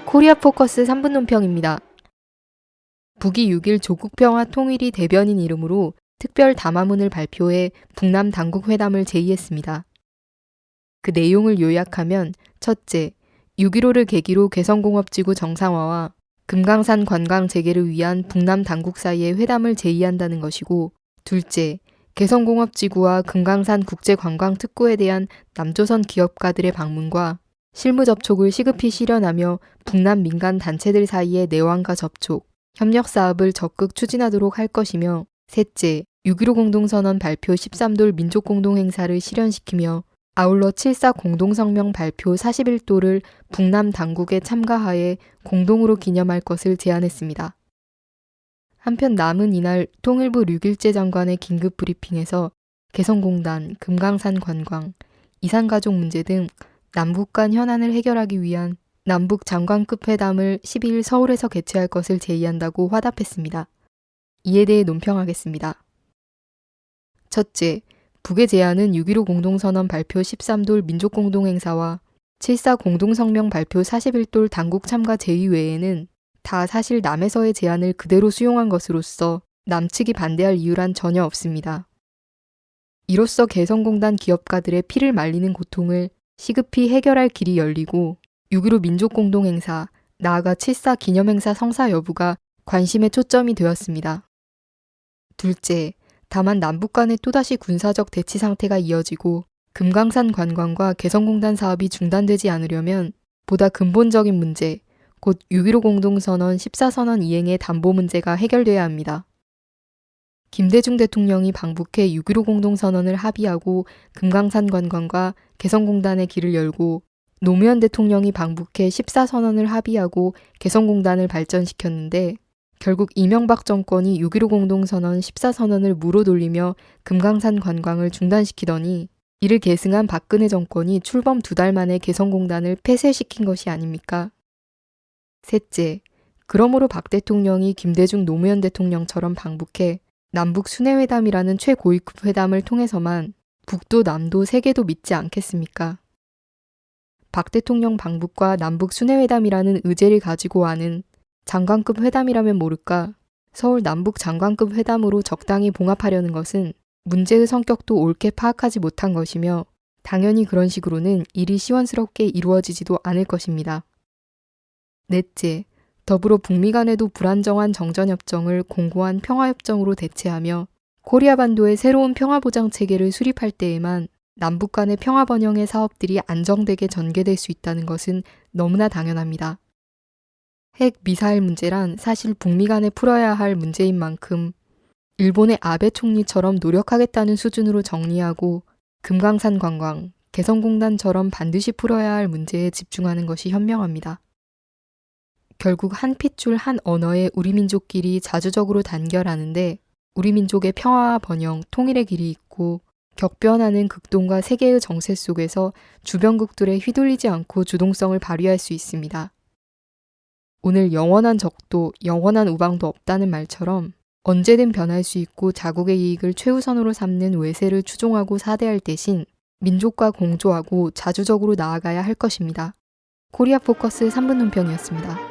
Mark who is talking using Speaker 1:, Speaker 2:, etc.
Speaker 1: 코리아 포커스 3분 논평입니다. 북이 6일 조국평화 통일이 대변인 이름으로 특별 담화문을 발표해 북남 당국 회담을 제의했습니다. 그 내용을 요약하면 첫째, 6.15를 계기로 개성공업지구 정상화와 금강산 관광 재개를 위한 북남 당국 사이의 회담을 제의한다는 것이고, 둘째, 개성공업지구와 금강산 국제관광특구에 대한 남조선 기업가들의 방문과 실무 접촉을 시급히 실현하며 북남 민간 단체들 사이의 내왕과 접촉, 협력 사업을 적극 추진하도록 할 것이며, 셋째, 6.15 공동선언 발표 13돌 민족공동행사를 실현시키며 아울러 7.4 공동성명 발표 41도를 북남 당국의 참가하에 공동으로 기념할 것을 제안했습니다. 한편 남은 이날 통일부 류길재 장관의 긴급 브리핑에서 개성공단, 금강산 관광, 이산가족 문제 등 남북 간 현안을 해결하기 위한 남북 장관급 회담을 12일 서울에서 개최할 것을 제의한다고 화답했습니다. 이에 대해 논평하겠습니다. 첫째, 북의 제안은 6.15 공동선언 발표 13돌 민족공동행사와 7.4 공동성명 발표 41돌 당국 참가 제의 외에는 다 사실 남에서의 제안을 그대로 수용한 것으로서 남측이 반대할 이유란 전혀 없습니다. 이로써 개성공단 기업가들의 피를 말리는 고통을 시급히 해결할 길이 열리고 6.15 민족공동행사, 나아가 7.4 기념행사 성사 여부가 관심의 초점이 되었습니다. 둘째, 다만 남북 간의 또다시 군사적 대치 상태가 이어지고 금강산 관광과 개성공단 사업이 중단되지 않으려면 보다 근본적인 문제, 곧 6.15 공동선언 14선언 이행의 담보 문제가 해결돼야 합니다. 김대중 대통령이 방북해 6.15 공동선언을 합의하고 금강산 관광과 개성공단의 길을 열고 노무현 대통령이 방북해 14선언을 합의하고 개성공단을 발전시켰는데 결국 이명박 정권이 6.15 공동선언 14선언을 무로 돌리며 금강산 관광을 중단시키더니 이를 계승한 박근혜 정권이 출범 2달 만에 개성공단을 폐쇄시킨 것이 아닙니까? 셋째, 그러므로 박 대통령이 김대중 노무현 대통령처럼 방북해 남북 순회회담이라는 최고위급 회담을 통해서만 북도 남도 세계도 믿지 않겠습니까? 박 대통령 방북과 남북 순회회담이라는 의제를 가지고 하는 장관급 회담이라면 모를까 서울 남북 장관급 회담으로 적당히 봉합하려는 것은 문제의 성격도 옳게 파악하지 못한 것이며 당연히 그런 식으로는 일이 시원스럽게 이루어지지도 않을 것입니다. 넷째, 더불어 북미 간에도 불안정한 정전협정을 공고한 평화협정으로 대체하며 코리아 반도의 새로운 평화보장 체계를 수립할 때에만 남북 간의 평화번영의 사업들이 안정되게 전개될 수 있다는 것은 너무나 당연합니다. 핵 미사일 문제란 사실 북미 간에 풀어야 할 문제인 만큼 일본의 아베 총리처럼 노력하겠다는 수준으로 정리하고 금강산 관광, 개성공단처럼 반드시 풀어야 할 문제에 집중하는 것이 현명합니다. 결국 한 핏줄 한 언어에 우리 민족끼리 자주적으로 단결하는데 우리 민족의 평화와 번영, 통일의 길이 있고 격변하는 극동과 세계의 정세 속에서 주변국들에 휘둘리지 않고 주동성을 발휘할 수 있습니다. 오늘 영원한 적도, 영원한 우방도 없다는 말처럼 언제든 변할 수 있고 자국의 이익을 최우선으로 삼는 외세를 추종하고 사대할 대신 민족과 공조하고 자주적으로 나아가야 할 것입니다. 코리아 포커스 3분 논평이었습니다.